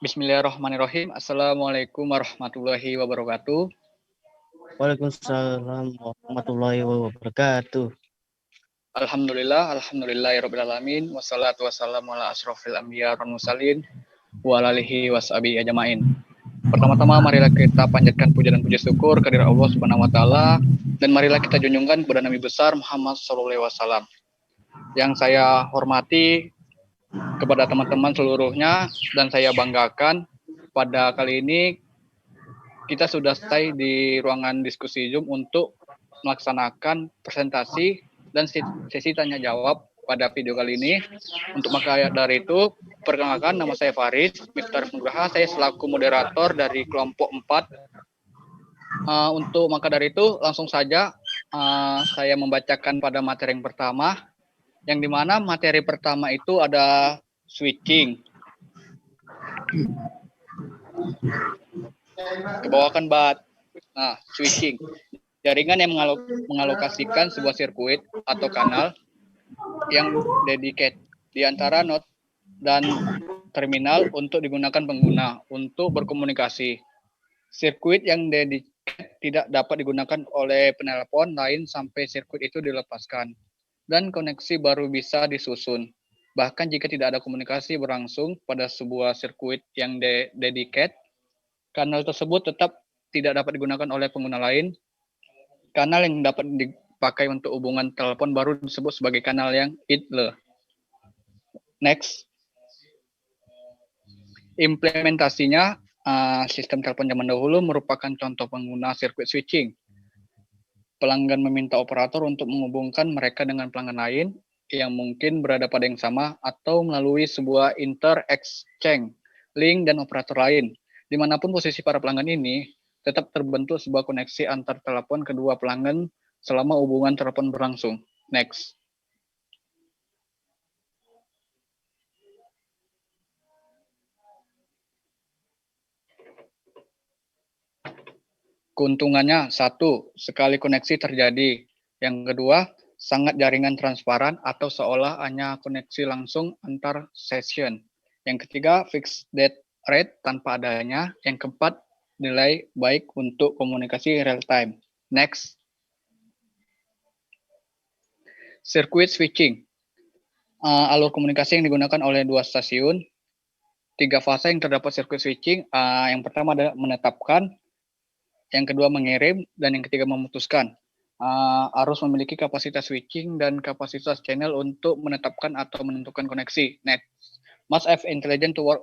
Bismillahirrahmanirrahim. Assalamualaikum warahmatullahi wabarakatuh. Waalaikumsalam warahmatullahi wabarakatuh. Alhamdulillahirabbil alamin. Wassalatu wassalamu ala asrofil anbiya wal mursalin wa alihi washabihi ajmain. Pertama-tama marilah kita panjatkan puja dan puji syukur kehadirat Allah Subhanahu wa taala dan marilah kita junjungkan kepada Nabi besar Muhammad sallallahu alaihi wasallam. Yang saya hormati kepada teman-teman seluruhnya dan saya banggakan pada kali ini kita sudah stay di ruangan diskusi Zoom untuk melaksanakan presentasi dan sesi tanya jawab pada video kali ini. Untuk maka dari itu, perkenalkan nama saya Faris Miftah Nugraha, saya selaku moderator dari kelompok 4. Untuk maka dari itu, langsung saja saya membacakan pada materi yang pertama, yang dimana materi pertama itu ada switching. Kebawakan bat. Nah, switching. Jaringan yang mengalokasikan sebuah sirkuit atau kanal yang dedicated di antara node dan terminal untuk digunakan pengguna untuk berkomunikasi. Sirkuit yang dedicated tidak dapat digunakan oleh penelpon lain sampai sirkuit itu dilepaskan dan koneksi baru bisa disusun. Bahkan jika tidak ada komunikasi berlangsung pada sebuah sirkuit yang dedicated, kanal tersebut tetap tidak dapat digunakan oleh pengguna lain. Kanal yang dapat dipakai untuk hubungan telepon baru disebut sebagai kanal yang idle. Next. Implementasinya, sistem telepon zaman dahulu merupakan contoh pengguna sirkuit switching. Pelanggan meminta operator untuk menghubungkan mereka dengan pelanggan lain yang mungkin berada pada yang sama atau melalui sebuah inter-exchange link dan operator lain. Dimanapun posisi para pelanggan ini, tetap terbentuk sebuah koneksi antar telepon kedua pelanggan selama hubungan telepon berlangsung. Next. Keuntungannya, 1, sekali koneksi terjadi. Yang kedua, sangat jaringan transparan atau seolah hanya koneksi langsung antar session. Yang ketiga, fixed data rate tanpa adanya. Yang keempat, nilai baik untuk komunikasi real time. Next. Circuit switching. Alur komunikasi yang digunakan oleh 2 stasiun. 3 fase yang terdapat circuit switching. Yang pertama adalah menetapkan, yang kedua mengirim, dan yang ketiga memutuskan. Harus memiliki kapasitas switching dan kapasitas channel untuk menetapkan atau menentukan koneksi. Next. Must have intelligent toward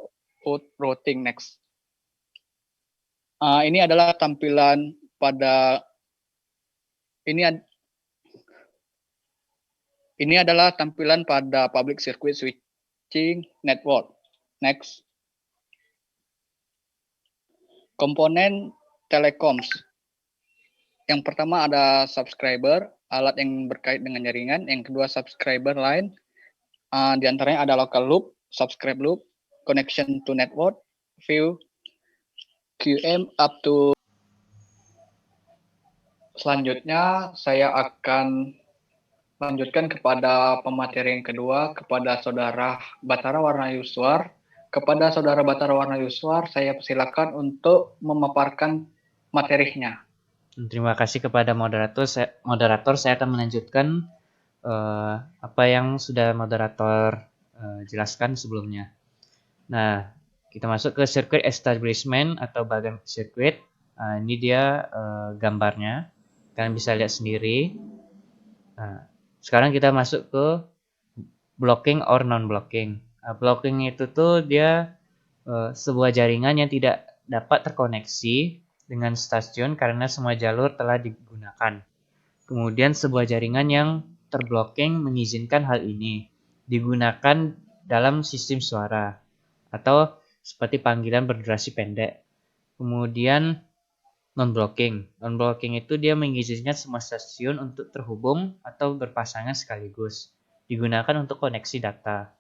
routing. Next. Ini adalah tampilan pada ini adalah tampilan pada public circuit switching network. Next. Komponen telecoms. Yang pertama ada subscriber, alat yang berkait dengan jaringan. Yang kedua subscriber line. Di antaranya ada local loop, subscribe loop, connection to network, view, QM up to. Selanjutnya saya akan lanjutkan kepada pemateri yang kedua kepada Saudara Batara Warna Yuswar. Kepada Saudara Batara Warna Yuswar, saya persilakan untuk memaparkan materinya. Terima kasih kepada moderator. Saya akan melanjutkan apa yang sudah moderator jelaskan sebelumnya. Nah, kita masuk ke circuit establishment atau bagian circuit. Ini dia gambarnya. Kalian bisa lihat sendiri. Nah, sekarang kita masuk ke blocking or non-blocking. Blocking itu tuh dia sebuah jaringan yang tidak dapat terkoneksi dengan stasiun karena semua jalur telah digunakan. Kemudian sebuah jaringan yang terblocking mengizinkan hal ini digunakan dalam sistem suara atau seperti panggilan berdurasi pendek. Kemudian non-blocking. Non-blocking itu dia mengizinkan semua stasiun untuk terhubung atau berpasangan sekaligus. Digunakan untuk koneksi data.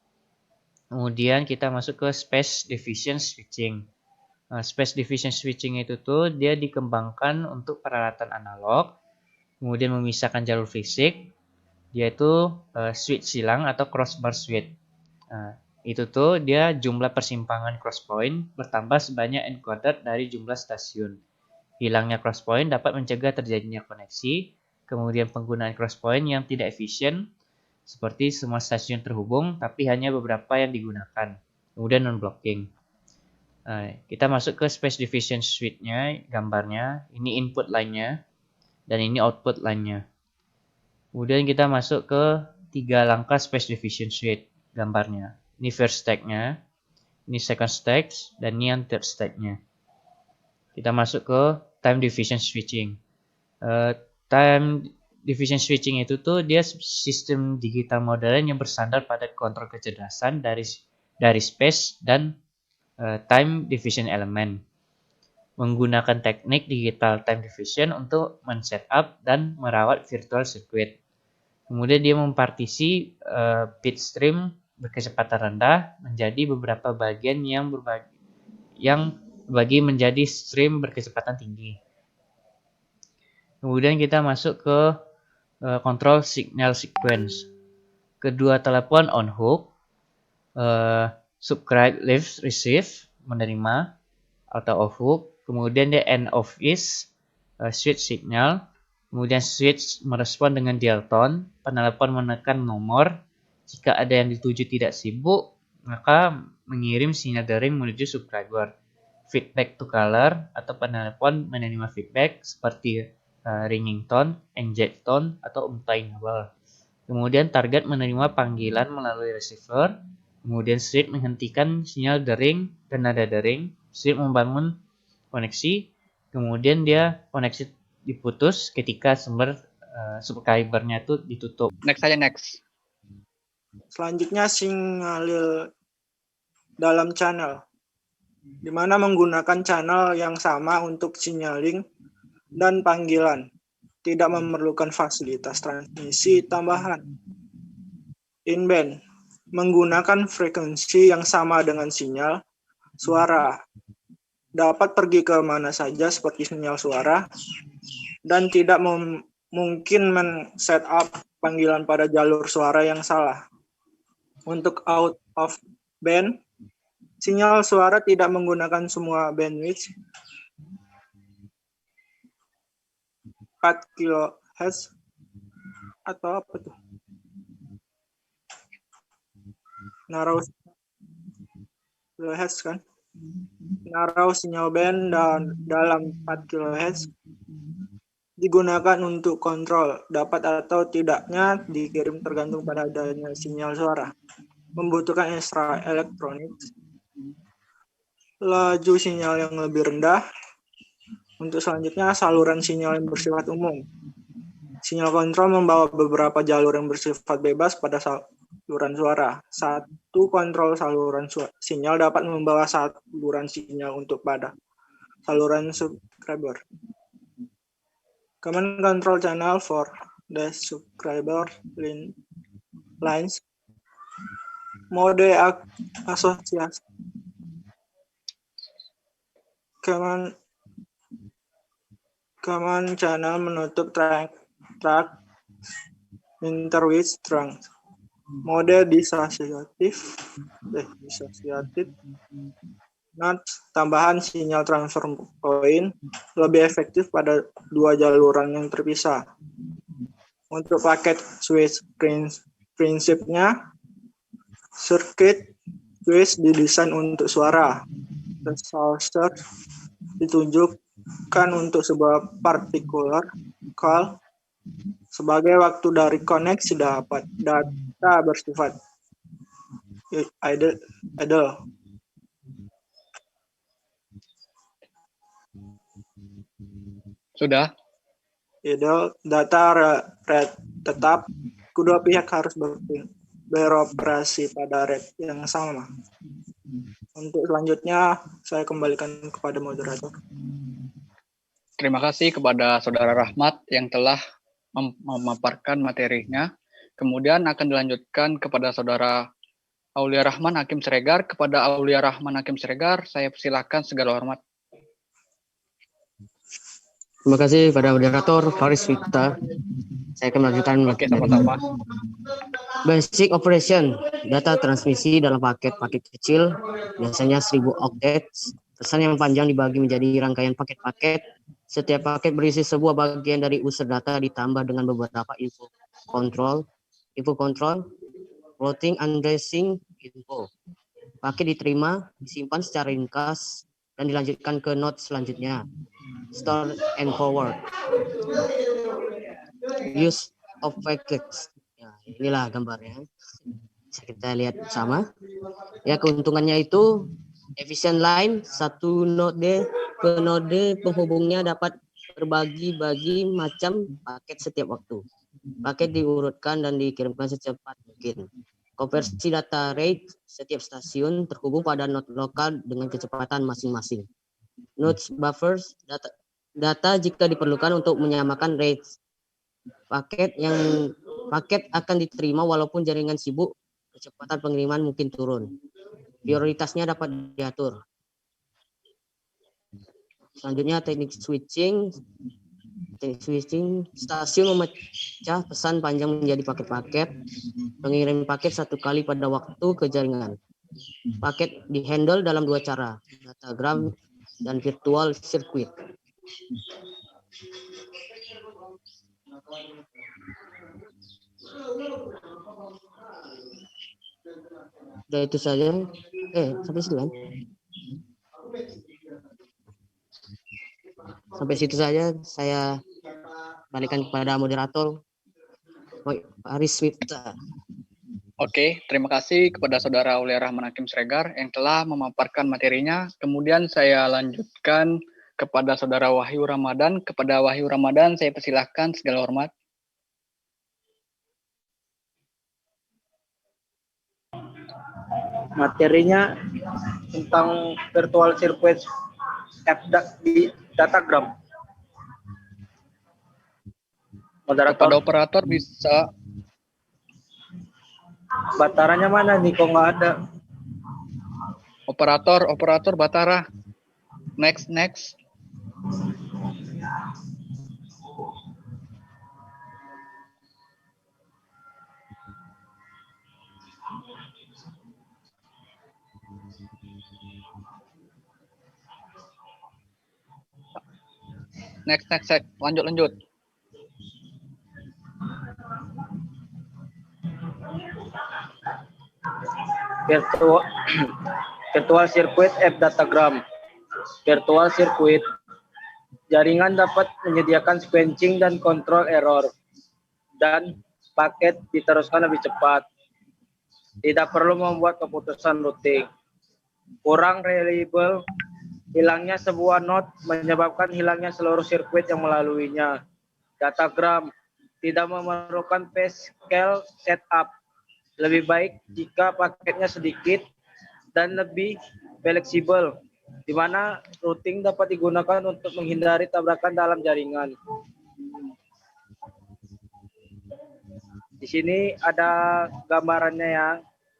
Kemudian kita masuk ke space division switching. Space division switching itu tuh dia dikembangkan untuk peralatan analog, kemudian memisahkan jalur fisik, yaitu switch silang atau crossbar switch. itu tuh dia jumlah persimpangan cross point bertambah sebanyak n² dari jumlah stasiun. Hilangnya cross point dapat mencegah terjadinya koneksi, kemudian penggunaan cross point yang tidak efisien, seperti semua stasiun terhubung tapi hanya beberapa yang digunakan. Kemudian non-blocking. Kita masuk ke space division switch-nya, gambarnya. Ini input line-nya, dan ini output line-nya. Kemudian kita masuk ke 3 langkah space division switch, gambarnya. Ini first stack-nya, ini second stack, dan ini yang third stack-nya. Kita masuk ke time division switching. Time division switching itu tuh dia sistem digital modern yang bersandar pada kontrol kecerdasan dari space dan time division element. Menggunakan teknik digital time division untuk men-setup dan merawat virtual circuit. Kemudian dia mempartisi bit stream berkecepatan rendah menjadi beberapa bagian yang berbagi menjadi stream berkecepatan tinggi. Kemudian kita masuk ke control signal sequence. Kedua telepon on hook, subscribe, leave, receive, menerima atau off hook. Kemudian dia end of is, switch signal. Kemudian switch merespon dengan dial tone. Penelepon menekan nomor. Jika ada yang dituju tidak sibuk, maka mengirim sinyal dering menuju subscriber. Feedback to caller atau penelepon menerima feedback seperti ringing tone, engage tone, atau untimeable. Kemudian target menerima panggilan melalui receiver. Kemudian switch menghentikan sinyal dering dan nada dering. Switch membangun koneksi. Kemudian dia koneksi diputus ketika sumber subscribernya itu ditutup. Next aja, next. Selanjutnya sinyalir dalam channel, di mana menggunakan channel yang sama untuk signaling dan panggilan, tidak memerlukan fasilitas transmisi tambahan. In-band, menggunakan frekuensi yang sama dengan sinyal suara, dapat pergi ke mana saja seperti sinyal suara, dan tidak mungkin men-setup panggilan pada jalur suara yang salah. Untuk out of band, sinyal suara tidak menggunakan semua bandwidth 4 kHz atau apa tuh? Narrow kHz kan? Narrow sinyal band dan dalam 4 kHz digunakan untuk kontrol dapat atau tidaknya dikirim tergantung pada adanya sinyal suara. Membutuhkan ekstra elektronik. Laju sinyal yang lebih rendah. Untuk selanjutnya saluran sinyal yang bersifat umum. Sinyal kontrol membawa beberapa jalur yang bersifat bebas pada saluran suara. Satu kontrol saluran sinyal dapat membawa saluran sinyal untuk pada saluran subscriber. Command control channel for the subscriber lines. Mode asosiasi. Command channel menutup track interwith trunk. Mode disosiatif. Tambahan sinyal transfer point lebih efektif pada dua jaluran yang terpisah. Untuk paket switch prinsipnya, circuit switch didesain untuk suara. Resource ditunjukkan untuk sebuah particular call. Sebagai waktu dari koneksi dapat data bersifat idle. Sudah? Idle data tetap, kedua pihak harus beroperasi pada rate yang sama. Untuk selanjutnya, saya kembalikan kepada moderator. Terima kasih kepada Saudara Rahmat yang telah memaparkan materinya. Kemudian akan dilanjutkan kepada Saudara Aulia Rahman Hakim Siregar. Kepada Aulia Rahman Hakim Siregar, saya persilakan segala hormat. Terima kasih pada moderator Faris Wita. Saya akan melanjutkan Oke, sama-sama. Basic operation, data transmisi dalam paket-paket kecil, biasanya 1000 octets. Pesan yang panjang dibagi menjadi rangkaian paket-paket. Setiap paket berisi sebuah bagian dari user data ditambah dengan beberapa info control, routing, addressing info. Paket diterima, disimpan secara ringkas, dan dilanjutkan ke node selanjutnya. Store and forward. Use of packets. Ya, inilah gambarnya. Bisa kita lihat bersama. Ya, keuntungannya itu efisien line, satu node ke node penghubungnya dapat berbagi-bagi macam paket setiap waktu. Paket diurutkan dan dikirimkan secepat mungkin. Konversi data rate, setiap stasiun terhubung pada node lokal dengan kecepatan masing-masing. Nodes buffers, data jika diperlukan untuk menyamakan rates. Paket akan diterima walaupun jaringan sibuk, kecepatan pengiriman mungkin turun. Prioritasnya dapat diatur. Selanjutnya teknik switching. Stasiun memecah pesan panjang menjadi paket-paket. Pengirim paket satu kali pada waktu ke jaringan. Paket dihandle dalam dua cara, datagram dan virtual circuit. Sudah itu saja. Sampai situ kan? Sampai situ saja. Saya balikan kepada moderator Faris Wita. Oke, terima kasih kepada Saudara Aulia Rahman Hakim Sregar yang telah memaparkan materinya. Kemudian saya lanjutkan kepada Saudara Wahyu Ramadan. Kepada Wahyu Ramadan saya persilahkan, segala hormat. Materinya tentang virtual circuit di datagram. Kepada Moderator, operator bisa. bataranya mana nih? Kok nggak ada? Operator Batara. Next. Next. Lanjut. Virtual circuit app datagram. Virtual circuit jaringan dapat menyediakan sequencing dan kontrol error, dan paket diteruskan lebih cepat. Tidak perlu membuat keputusan routing. Kurang reliable, hilangnya sebuah node menyebabkan hilangnya seluruh sirkuit yang melaluinya. Datagram tidak memerlukan Pascal setup. Lebih baik jika paketnya sedikit dan lebih fleksibel, di mana routing dapat digunakan untuk menghindari tabrakan dalam jaringan. Di sini ada gambarannya ya,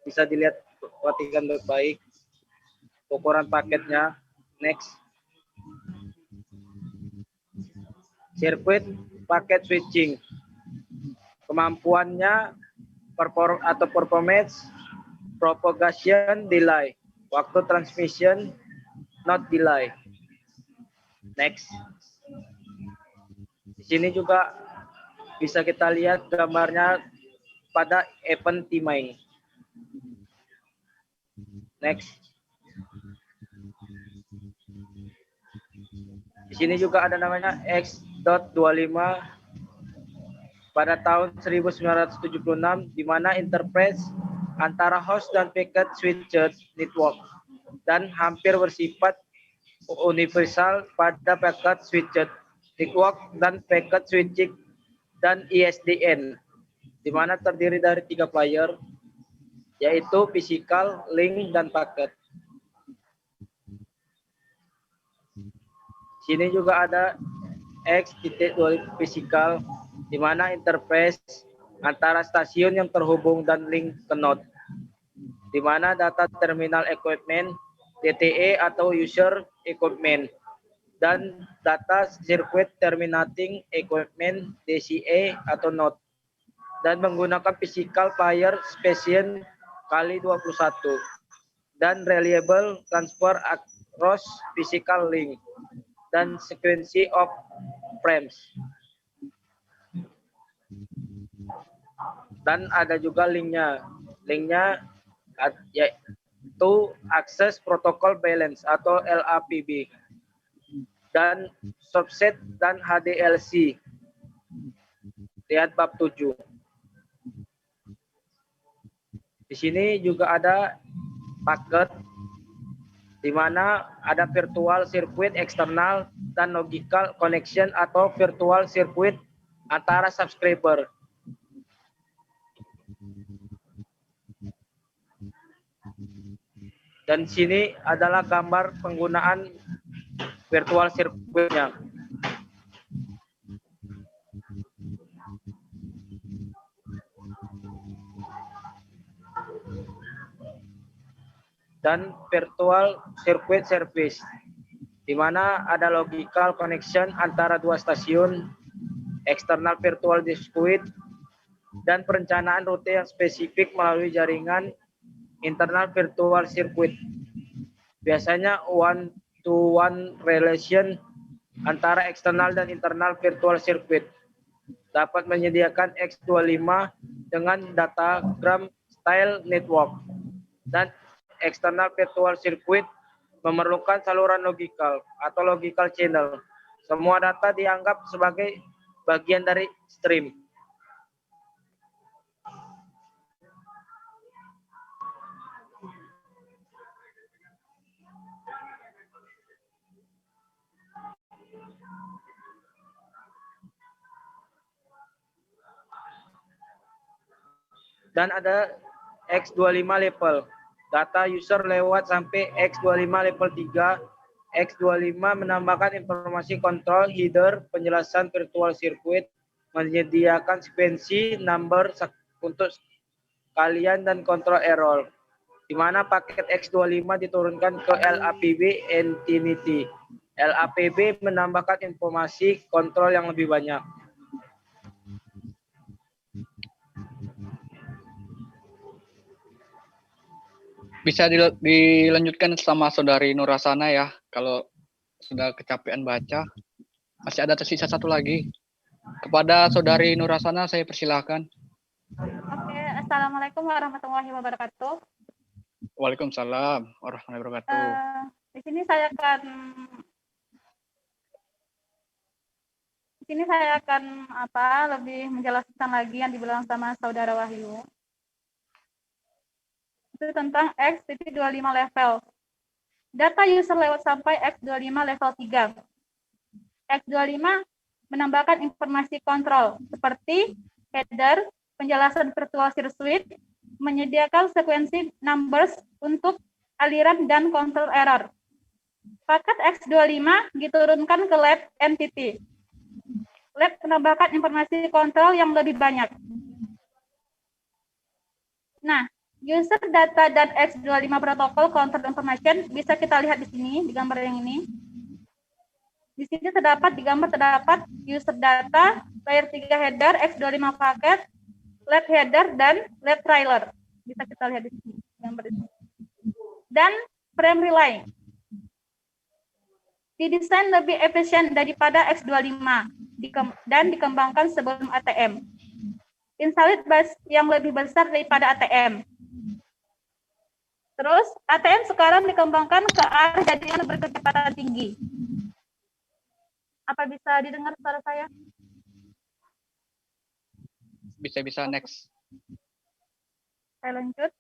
bisa dilihat, perhatikan baik-baik ukuran paketnya. Next. Sirkuit paket switching. Kemampuannya performance, propagation delay, waktu transmission not delay. Next. Di sini juga bisa kita lihat gambarnya pada event timing. Next. Di sini juga ada namanya X.25 pada tahun 1976, di mana interface antara host dan packet switched network dan hampir bersifat universal pada packet switched network dan packet switching dan ISDN, di mana terdiri dari 3 player, yaitu physical, link, dan packet. Sini juga ada X.25 physical, di mana interface antara stasiun yang terhubung dan link ke node, di mana data terminal equipment, DTE atau user equipment, dan data circuit terminating equipment DCA atau node, dan menggunakan physical player spacing kali 21 dan reliable transfer across physical link dan sequence of frames. Dan ada juga linknya yaitu Access Protocol Balance atau LAPB dan subset dan HDLC. Lihat bab 7. Di sini juga ada paket di mana ada virtual circuit eksternal dan logical connection atau virtual circuit antara subscriber. Dan sini adalah gambar penggunaan virtual circuitnya. Dan virtual circuit service, di mana ada logical connection antara dua stasiun, eksternal virtual circuit, dan perencanaan rute yang spesifik melalui jaringan internal virtual circuit. Biasanya one-to-one relation antara eksternal dan internal virtual circuit. Dapat menyediakan X25 dengan datagram style network. Dan external virtual circuit memerlukan saluran logikal atau logical channel. Semua data dianggap sebagai bagian dari stream. Dan ada X25 level. Data user lewat sampai X25 level 3. X25 menambahkan informasi kontrol, header, penjelasan virtual circuit, menyediakan sequensi number untuk kalian dan kontrol error. Di mana paket X25 diturunkan ke LAPB Infinity. LAPB menambahkan informasi kontrol yang lebih banyak. Bisa dilanjutkan sama Saudari Nurasana ya, kalau sudah kecapean baca. Masih ada tersisa satu lagi. Kepada Saudari Nurasana saya persilahkan. Oke, Assalamualaikum warahmatullahi wabarakatuh. Waalaikumsalam warahmatullahi wabarakatuh. Di sini saya akan lebih menjelaskan lagi yang dibilang sama Saudara Wahyu. Itu tentang X25 level. Data user lewat sampai X25 level 3. X25 menambahkan informasi kontrol seperti header, penjelasan virtual circuit, menyediakan sekuensi numbers untuk aliran dan kontrol error. Paket X25 diturunkan ke lab entity. Lab menambahkan informasi kontrol yang lebih banyak. Nah, user data dan X25 protokol control information bisa kita lihat di sini, di gambar yang ini. Di sini di gambar terdapat user data, layer 3 header, X25 paket, lab header, dan lab trailer. Bisa kita lihat di sini, gambar ini. Dan frame relay. Didesain lebih efisien daripada X25 dan dikembangkan sebelum ATM. Installed bus yang lebih besar daripada ATM. Terus ATM sekarang dikembangkan ke arah jaringan berkecepatan tinggi. Apa bisa didengar suara saya? Bisa next. Saya lanjut.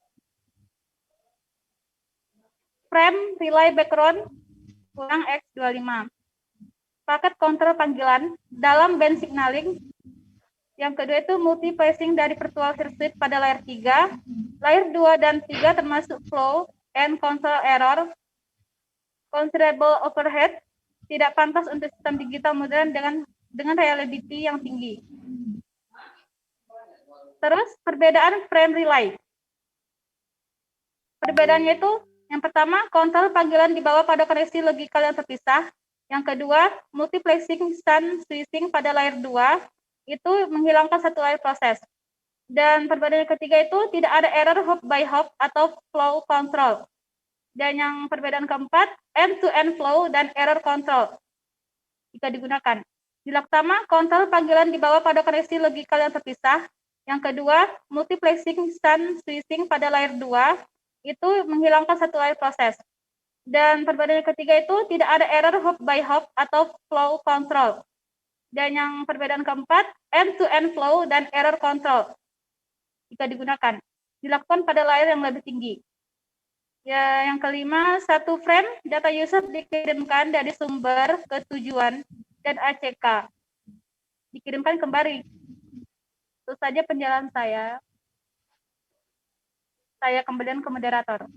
Frame relay background kurang X25. Paket kontrol panggilan dalam band signaling. Yang kedua itu multi phasing dari virtual circuit pada layer 3. Layer 2 dan 3 termasuk flow and control error. Considerable overhead. Tidak pantas untuk sistem digital modern dengan reliability yang tinggi. Terus perbedaan frame relay. Perbedaannya itu yang pertama, kontrol panggilan dibawa pada koneksi logikal yang terpisah. Yang kedua, multiplexing stun switching pada layer 2 itu menghilangkan satu layer proses. Dan perbedaan yang ketiga itu tidak ada error hop by hop atau flow control. Dan yang perbedaan keempat, end-to-end flow dan error control jika digunakan. Yang pertama, kontrol panggilan di bawah pada koneksi logikal yang terpisah. Yang kedua, multiplexing stun switching pada layer 2 itu menghilangkan satu layer proses. Dan perbedaan yang ketiga itu tidak ada error hop by hop atau flow control. Dan yang perbedaan keempat, end-to-end flow dan error control jika digunakan. Dilakukan pada layer yang lebih tinggi. Ya, yang kelima, satu frame data user dikirimkan dari sumber ke tujuan dan ACK. Dikirimkan kembali. Itu saja penjelasan saya. Saya kembalikan ke moderator.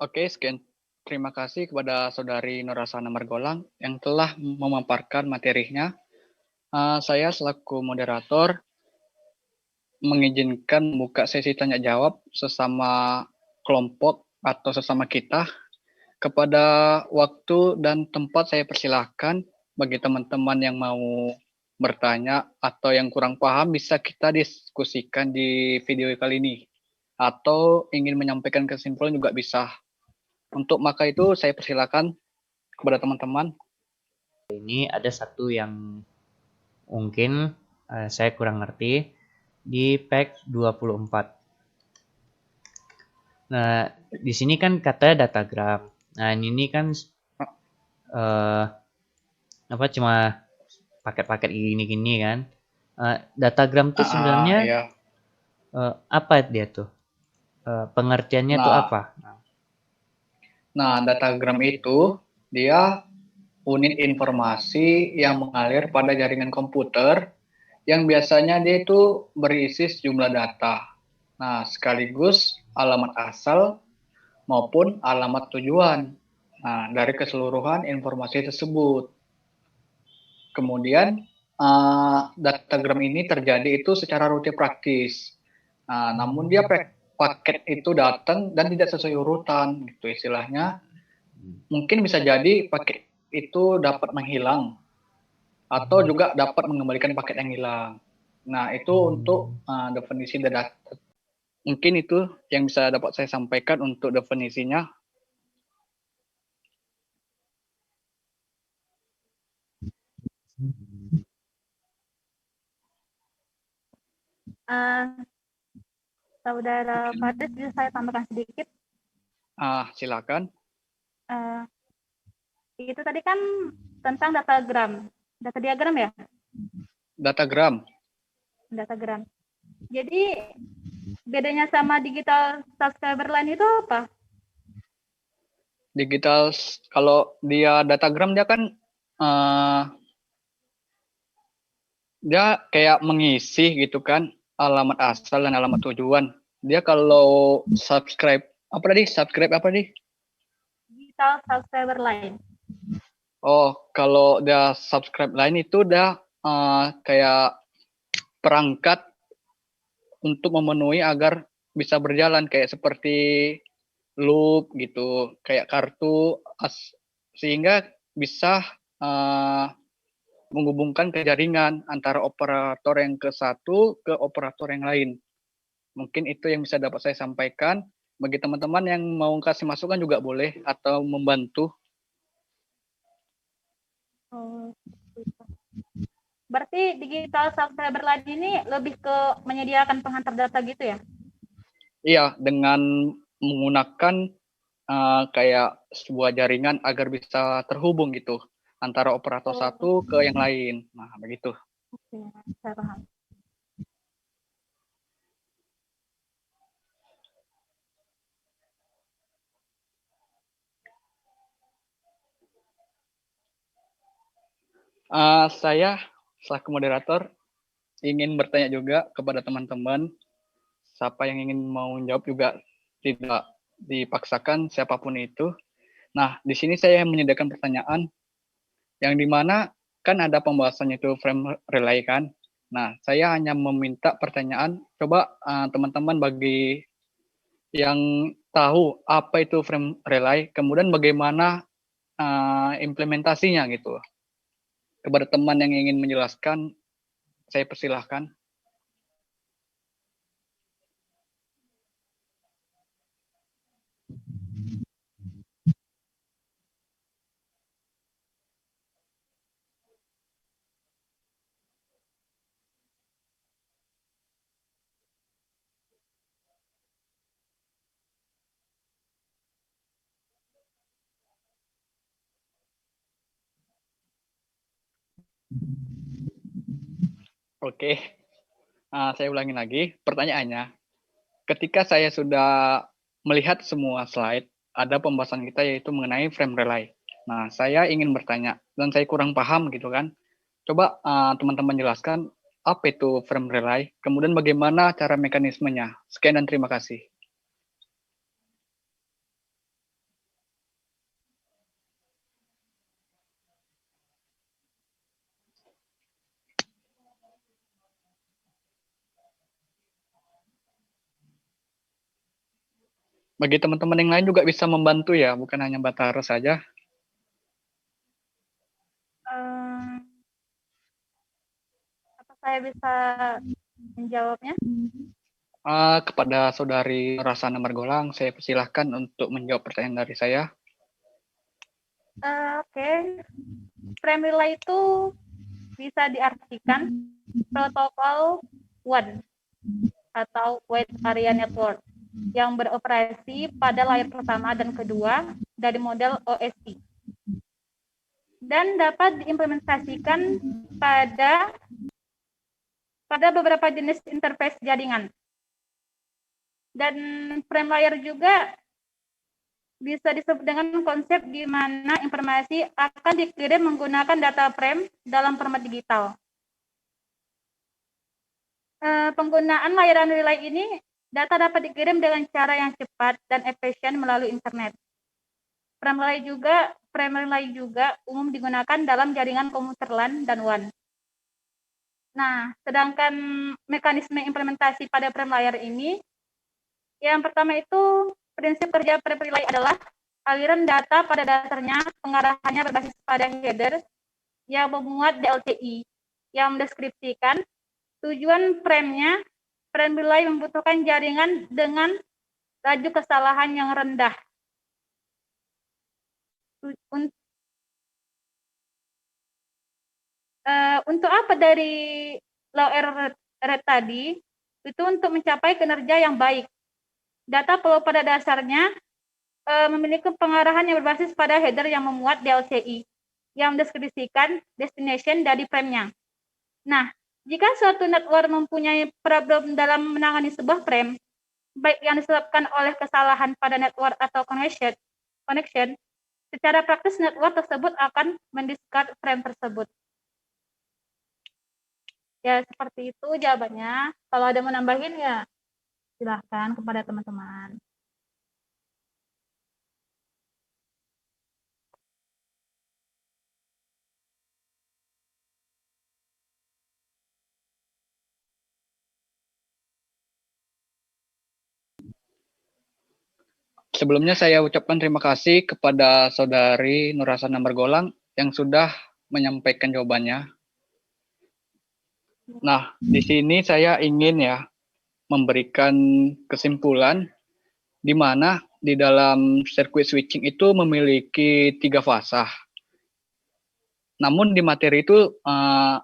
Oke, sekian. Terima kasih kepada Saudari Nurasana Margolang yang telah memaparkan materinya. Saya selaku moderator mengizinkan membuka sesi tanya jawab sesama kelompok atau sesama kita. Kepada waktu dan tempat saya persilahkan bagi teman-teman yang mau bertanya atau yang kurang paham bisa kita diskusikan di video kali ini. Atau ingin menyampaikan kesimpulan juga bisa. Untuk maka itu saya persilakan kepada teman-teman. Ini ada satu yang mungkin saya kurang ngerti di PEC 24. Nah, di sini kan katanya datagram. Nah, ini kan cuma paket-paket gini-gini kan. Datagram tuh sebenarnya Iya. apa dia tuh? Pengertiannya tuh apa? Nah, datagram itu dia unit informasi yang mengalir pada jaringan komputer yang biasanya dia itu berisi sejumlah data. Nah, sekaligus alamat asal maupun alamat tujuan. Nah, dari keseluruhan informasi tersebut. Kemudian, datagram ini terjadi itu secara rutin praktis. Nah, namun dia paket itu datang dan tidak sesuai urutan, gitu istilahnya. Mungkin bisa jadi paket itu dapat menghilang atau juga dapat mengembalikan paket yang hilang. Nah, itu untuk definisi data. Mungkin itu yang bisa dapat saya sampaikan untuk definisinya. Saudara Faris, bisa saya tambahkan sedikit? Silakan. Itu tadi kan tentang datagram. Data diagram ya? Datagram. Datagram. Jadi bedanya sama digital subscriber line itu apa? Digital, kalau dia datagram dia kan dia kayak mengisi gitu kan alamat asal dan alamat tujuan. Dia kalau subscribe apa tadi? Subscribe apa tadi? Digital subscriber line. Oh, kalau dia subscribe line itu udah kayak perangkat untuk memenuhi agar bisa berjalan kayak seperti loop gitu, kayak kartu sehingga bisa menghubungkan ke jaringan antara operator yang ke satu ke operator yang lain. Mungkin itu yang bisa dapat saya sampaikan. Bagi teman-teman yang mau kasih masukan juga boleh atau membantu. Berarti digital subscriber line ini lebih ke menyediakan penghantar data gitu ya? Iya, dengan menggunakan kayak sebuah jaringan agar bisa terhubung gitu antara operator satu ke yang lain. Nah, begitu. Oke, saya paham. Saya selaku moderator ingin bertanya juga kepada teman-teman. Siapa yang ingin mau jawab juga tidak dipaksakan siapapun itu. Nah, di sini saya menyediakan pertanyaan yang dimana kan ada pembahasannya itu frame relay kan. Nah, saya hanya meminta pertanyaan, coba teman-teman bagi yang tahu apa itu frame relay, kemudian bagaimana implementasinya gitu. Kepada teman yang ingin menjelaskan, saya persilahkan. Oke, saya ulangi lagi pertanyaannya. Ketika saya sudah melihat semua slide, ada pembahasan kita yaitu mengenai frame relay. Nah, saya ingin bertanya, dan saya kurang paham gitu kan. Coba teman-teman jelaskan apa itu frame relay, kemudian bagaimana cara mekanismenya. Sekian dan terima kasih. Bagi teman-teman yang lain juga bisa membantu ya, bukan hanya Batara saja. Apa saya bisa menjawabnya? Kepada Saudari Rasana Margolang, saya persilahkan untuk menjawab pertanyaan dari saya. Oke. Frame relay itu bisa diartikan protokol WAN atau Wide Area Network yang beroperasi pada layer pertama dan kedua dari model OSI dan dapat diimplementasikan pada beberapa jenis interface jaringan. Dan frame layer juga bisa disebut dengan konsep di mana informasi akan dikirim menggunakan data frame dalam format digital. Penggunaan layanan relay ini, data dapat dikirim dengan cara yang cepat dan efisien melalui internet. Frame relay juga umum digunakan dalam jaringan komuter LAN dan WAN. Nah, sedangkan mekanisme implementasi pada frame layer ini, yang pertama itu prinsip kerja frame relay adalah aliran data pada dasarnya pengarahannya berbasis pada header yang memuat DLCI yang mendeskripsikan tujuan frame-nya. Frame relay membutuhkan jaringan dengan laju kesalahan yang rendah. Untuk apa dari low error rate tadi? Itu untuk mencapai kinerja yang baik. Data flow pada dasarnya memiliki pengarahan yang berbasis pada header yang memuat DLCI yang mendeskripsikan destination dari frame-nya. Nah, jika suatu network mempunyai problem dalam menangani sebuah frame, baik yang disebabkan oleh kesalahan pada network atau connection, secara praktis network tersebut akan mendiscard frame tersebut. Ya, seperti itu jawabannya. Kalau ada mau nambahin ya silahkan kepada teman-teman. Sebelumnya saya ucapkan terima kasih kepada Saudari Nurasana Margolang yang sudah menyampaikan jawabannya. Nah, di sini saya ingin ya memberikan kesimpulan di mana di dalam sirkuit switching itu memiliki 3 fasa. Namun di materi itu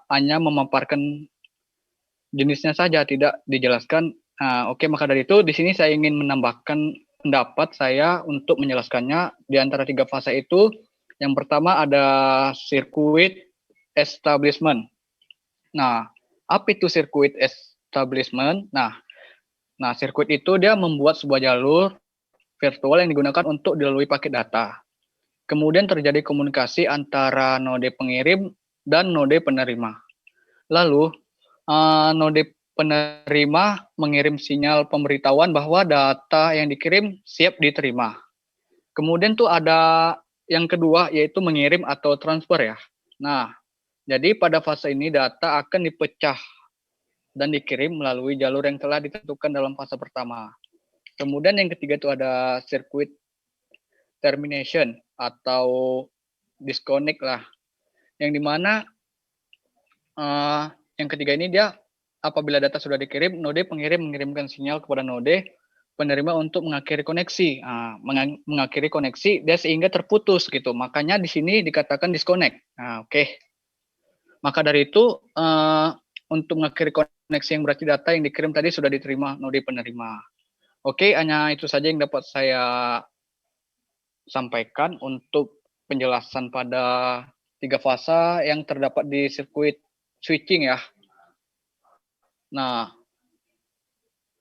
hanya memaparkan jenisnya saja, tidak dijelaskan. Oke, maka dari itu di sini saya ingin menambahkan pendapat saya untuk menjelaskannya. Di antara 3 fase itu, yang pertama ada sirkuit establishment. Nah, apa itu sirkuit establishment? Nah, sirkuit itu dia membuat sebuah jalur virtual yang digunakan untuk dilalui paket data. Kemudian terjadi komunikasi antara node pengirim dan node penerima. Lalu, node penerima mengirim sinyal pemberitahuan bahwa data yang dikirim siap diterima. Kemudian tuh ada yang kedua yaitu mengirim atau transfer ya. Nah, jadi pada fase ini data akan dipecah dan dikirim melalui jalur yang telah ditentukan dalam fase pertama. Kemudian yang ketiga itu ada circuit termination atau disconnect lah. Yang dimana yang ketiga ini dia apabila data sudah dikirim, node pengirim mengirimkan sinyal kepada node penerima untuk mengakhiri koneksi. Mengakhiri koneksi dia sehingga terputus gitu. Makanya di sini dikatakan disconnect. Oke. Maka dari itu untuk mengakhiri koneksi yang berarti data yang dikirim tadi sudah diterima node penerima. Oke, hanya itu saja yang dapat saya sampaikan untuk penjelasan pada 3 fase yang terdapat di sirkuit switching ya. Nah,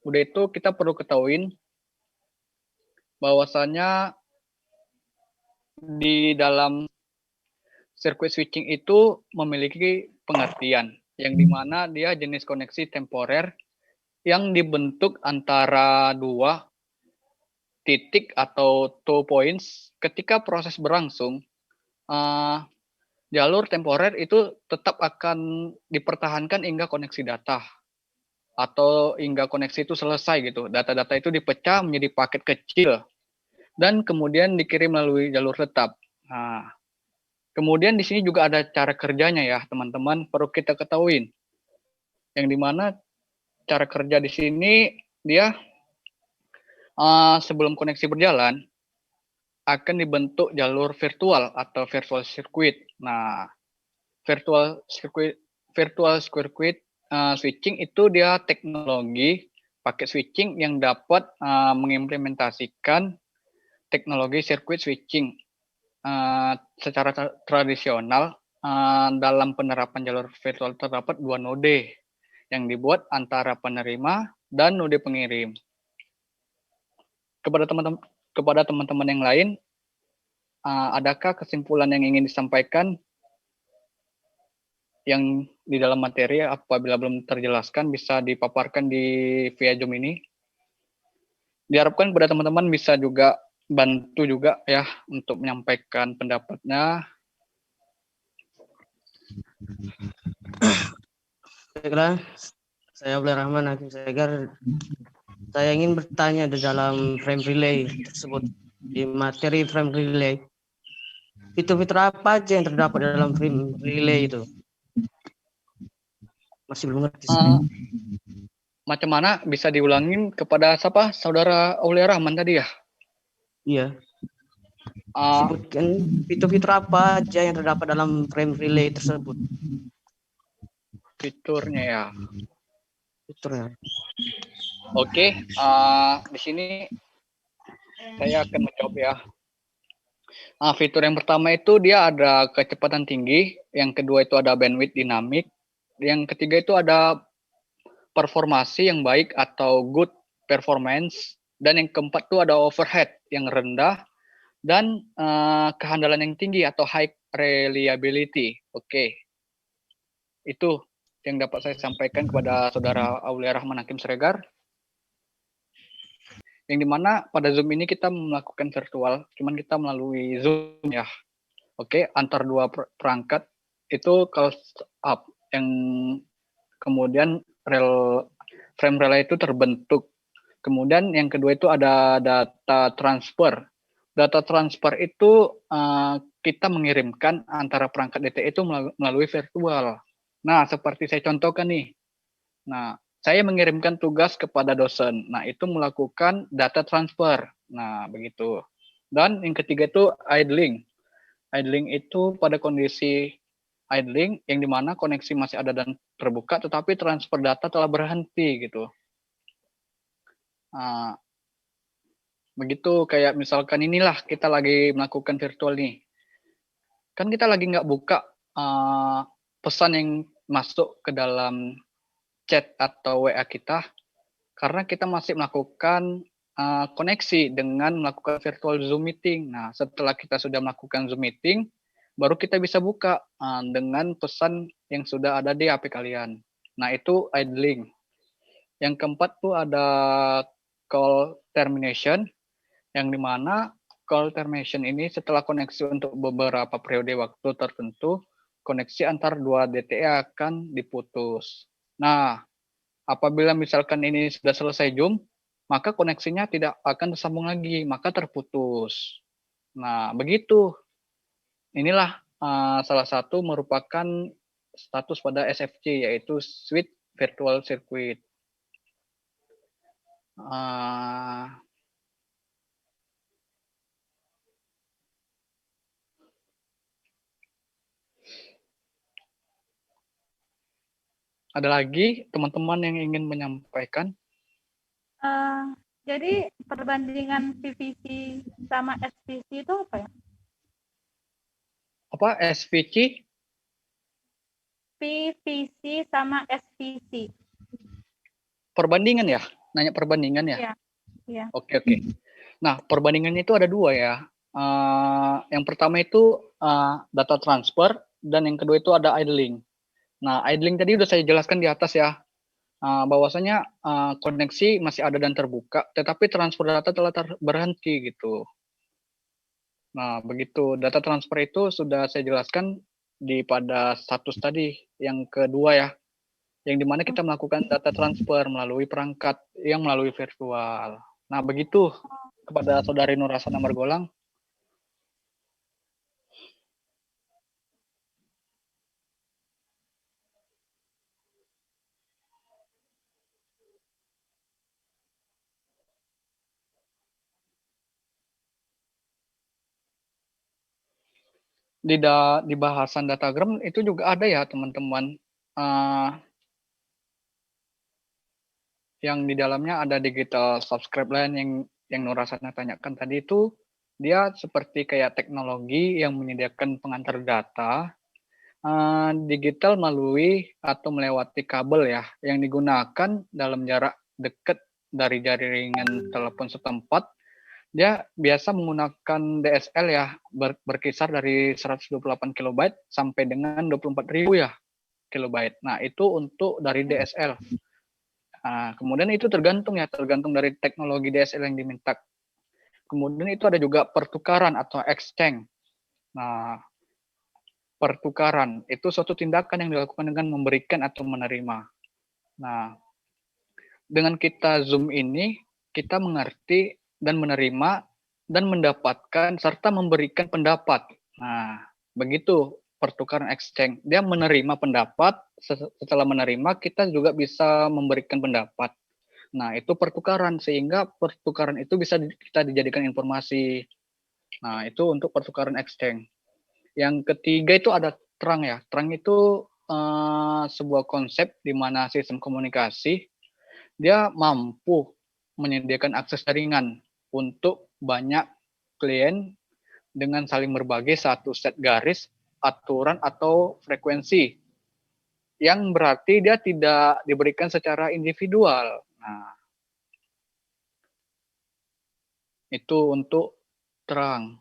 udah itu kita perlu ketahuin bahwasanya di dalam sirkuit switching itu memiliki pengertian yang dimana dia jenis koneksi temporer yang dibentuk antara dua titik atau 2 points ketika proses berlangsung. Jalur temporer itu tetap akan dipertahankan hingga koneksi data atau hingga koneksi itu selesai gitu. Data-data itu dipecah menjadi paket kecil dan kemudian dikirim melalui jalur tetap. Nah, kemudian di sini juga ada cara kerjanya ya teman-teman, perlu kita ketahui. Yang dimana cara kerja di sini dia sebelum koneksi berjalan akan dibentuk jalur virtual atau virtual circuit. Nah, virtual circuit switching itu dia teknologi paket switching yang dapat mengimplementasikan teknologi circuit switching secara tradisional. Dalam penerapan jalur virtual terdapat 2 node yang dibuat antara penerima dan node pengirim. Kepada teman-teman yang lain, adakah kesimpulan yang ingin disampaikan yang di dalam materi? Apabila belum terjelaskan bisa dipaparkan di via Zoom ini. Diharapkan kepada teman-teman bisa juga bantu juga ya untuk menyampaikan pendapatnya. Baiklah, saya Abdul Rahman Hakim Segar. Saya ingin bertanya di dalam frame relay tersebut, di materi frame relay. Fitur-fitur apa aja yang terdapat dalam frame relay itu? Masih belum ngerti. Macam mana bisa diulangin kepada siapa? Saudara Aulia Rahman tadi ya? Iya. Sebutkan fitur-fitur apa aja yang terdapat dalam frame relay tersebut. Fiturnya ya. Fiturnya. Oke, di sini saya akan menjawab ya. Fitur yang pertama itu dia ada kecepatan tinggi, yang kedua itu ada bandwidth dinamik, yang ketiga itu ada performasi yang baik atau good performance, dan yang keempat itu ada overhead yang rendah dan kehandalan yang tinggi atau high reliability. Oke, itu yang dapat saya sampaikan kepada saudara Aulia Rahman Hakim Seregar. Yang dimana pada Zoom ini kita melakukan virtual, cuman kita melalui Zoom ya. Oke, antar dua perangkat itu kalau up yang kemudian frame relay itu terbentuk. Kemudian yang kedua itu ada data transfer. Data transfer itu kita mengirimkan antara perangkat DTE itu melalui virtual. Nah, seperti saya contohkan nih. Nah, saya mengirimkan tugas kepada dosen. Nah, itu melakukan data transfer. Nah, begitu. Dan yang ketiga itu idling. Idling itu pada kondisi idling yang dimana koneksi masih ada dan terbuka, tetapi transfer data telah berhenti gitu. Nah, begitu kayak misalkan inilah kita lagi melakukan virtual nih. Kan kita lagi nggak buka pesan yang masuk ke dalam chat atau WA kita karena kita masih melakukan koneksi dengan melakukan virtual Zoom meeting. Nah, setelah kita sudah melakukan Zoom meeting, baru kita bisa buka dengan pesan yang sudah ada di HP kalian. Nah, itu idling. Yang keempat tuh ada call termination, yang dimana call termination ini setelah koneksi untuk beberapa periode waktu tertentu, koneksi antar dua DTE akan diputus. Nah, apabila misalkan ini sudah selesai Zoom, maka koneksinya tidak akan tersambung lagi, maka terputus. Nah, begitu. inilah salah satu merupakan status pada SFC, yaitu Suite Virtual Circuit. Ada lagi teman-teman yang ingin menyampaikan? Jadi perbandingan PVC sama SVC itu apa ya? Apa SVC? PVC sama SVC. Perbandingan ya? Nanya perbandingan ya? Iya. Iya. Oke. Nah, perbandingannya itu ada dua ya. Yang pertama itu data transfer, dan yang kedua itu ada idling. Nah, idling tadi udah saya jelaskan di atas ya, bahwasanya koneksi masih ada dan terbuka, tetapi transfer data telah berhenti gitu. Nah, begitu. Data transfer itu sudah saya jelaskan di pada status tadi, yang kedua ya, yang dimana kita melakukan data transfer melalui perangkat yang melalui virtual. Nah, begitu kepada Saudari Nurasana Margolang. Di bahasan datagram itu juga ada ya teman-teman, yang di dalamnya ada digital subscribe line yang Nurasana tanyakan tadi itu, dia seperti kayak teknologi yang menyediakan pengantar data digital melalui atau melewati kabel ya, yang digunakan dalam jarak dekat dari jaringan telepon setempat. Dia biasa menggunakan DSL ya, berkisar dari 128 kilobyte sampai dengan 24.000 ya kilobyte. Nah, itu untuk dari DSL. Kemudian itu tergantung dari teknologi DSL yang diminta. Kemudian itu ada juga pertukaran atau exchange. Nah, pertukaran itu suatu tindakan yang dilakukan dengan memberikan atau menerima. Nah, dengan kita Zoom ini, kita mengerti dan menerima dan mendapatkan serta memberikan pendapat. Nah, begitu pertukaran exchange. Dia menerima pendapat, setelah menerima kita juga bisa memberikan pendapat. Nah, itu pertukaran, sehingga pertukaran itu bisa kita dijadikan informasi. Nah, itu untuk pertukaran exchange. Yang ketiga itu ada terang ya. Terang itu sebuah konsep di mana sistem komunikasi dia mampu menyediakan akses jaringan untuk banyak klien dengan saling berbagi satu set garis, aturan, atau frekuensi, yang berarti dia tidak diberikan secara individual. Nah, itu untuk terang.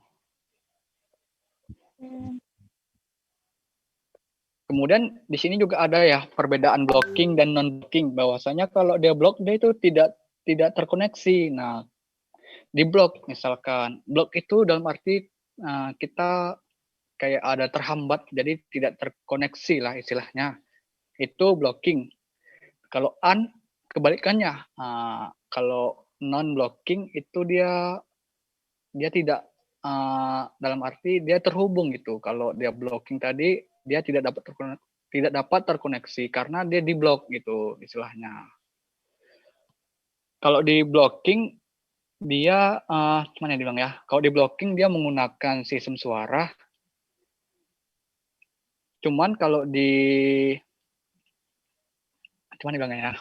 Kemudian di sini juga ada ya perbedaan blocking dan non-blocking. Bahwasanya kalau dia block, dia itu tidak terkoneksi. Nah, di block misalkan, block itu dalam arti kita kayak ada terhambat, jadi tidak terkoneksi lah istilahnya. Itu blocking. Kalau kebalikannya. Kalau non-blocking itu dia tidak dalam arti dia terhubung gitu. Kalau dia blocking tadi, dia tidak dapat terkoneksi karena dia diblok gitu istilahnya. Kalau di blocking dia gimana dibilang ya? Kalau di blocking dia menggunakan sistem suara. Cuman kalau di gimana bilangnya ya?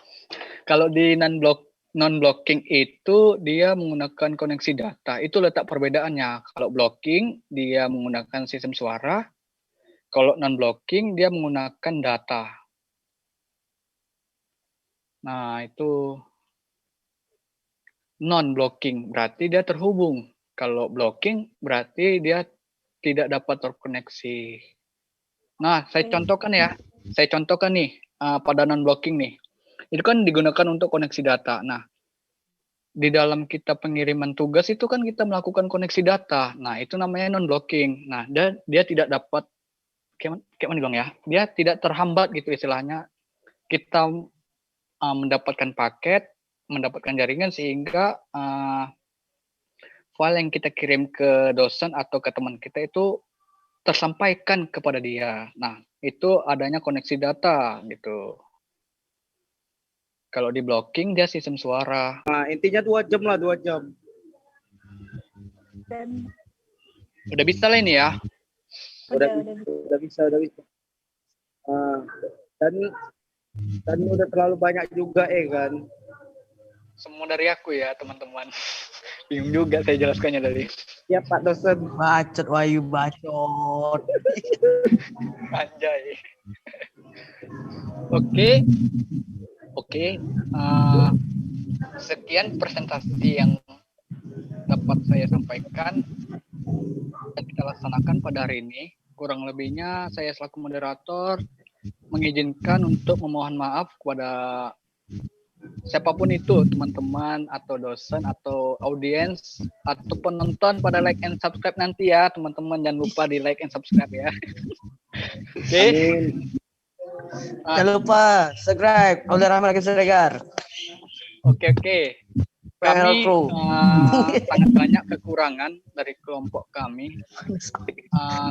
Kalau di non-blocking itu dia menggunakan koneksi data. Itu letak perbedaannya. Kalau blocking dia menggunakan sistem suara. Kalau non-blocking dia menggunakan data. Nah, itu non-blocking berarti dia terhubung. Kalau blocking berarti dia tidak dapat terkoneksi. Nah, saya contohkan nih pada non-blocking nih. Itu kan digunakan untuk koneksi data. Nah, di dalam kita pengiriman tugas itu kan kita melakukan koneksi data. Nah, itu namanya non-blocking. Nah, dia tidak dapat kayak mana bang ya? Dia tidak terhambat gitu istilahnya. Kita mendapatkan paket, mendapatkan jaringan sehingga file yang kita kirim ke dosen atau ke teman kita itu tersampaikan kepada dia. Nah, itu adanya koneksi data gitu. Kalau di blocking dia sistem suara. Nah, intinya 2 jam lah, 2 jam. Dan Udah bisa lah ini ya. Udah bisa. Ah, dan udah terlalu banyak juga kan. Semua dari aku ya, teman-teman. Bingung juga saya jelaskannya tadi. Ya Pak dosen. Bacot Wahyu, bacot. Anjay. Oke. Sekian presentasi yang dapat saya sampaikan dan kita laksanakan pada hari ini. Kurang lebihnya saya selaku moderator mengizinkan untuk memohon maaf kepada siapapun itu, teman-teman atau dosen atau audiens atau penonton pada like and subscribe nanti ya, teman-teman. Jangan lupa di like and subscribe ya. Oke. Amin. Jangan lupa subscribe Oleh Rahman Siregar. Oke. Kami Velcro. sangat banyak kekurangan dari kelompok kami.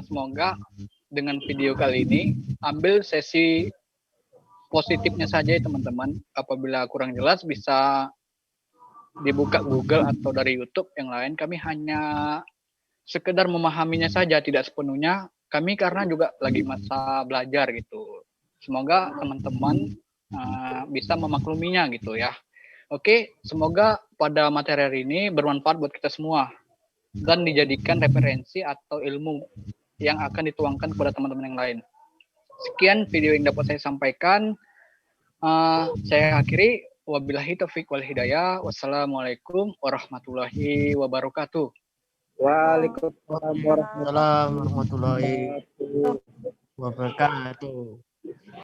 Semoga dengan video kali ini ambil sesi positifnya saja ya teman-teman. Apabila kurang jelas bisa dibuka Google atau dari YouTube yang lain. Kami hanya sekedar memahaminya saja, tidak sepenuhnya. Kami karena juga lagi masa belajar gitu. Semoga teman-teman bisa memakluminya gitu ya. Oke, semoga pada materi hari ini bermanfaat buat kita semua dan dijadikan referensi atau ilmu yang akan dituangkan kepada teman-teman yang lain. Sekian video yang dapat saya sampaikan. Saya akhiri. Wabillahi taufiq wal hidayah. Wassalamualaikum warahmatullahi wabarakatuh. Waalaikumsalam warahmatullahi Assalamualaikum warahmatullahi wabarakatuh.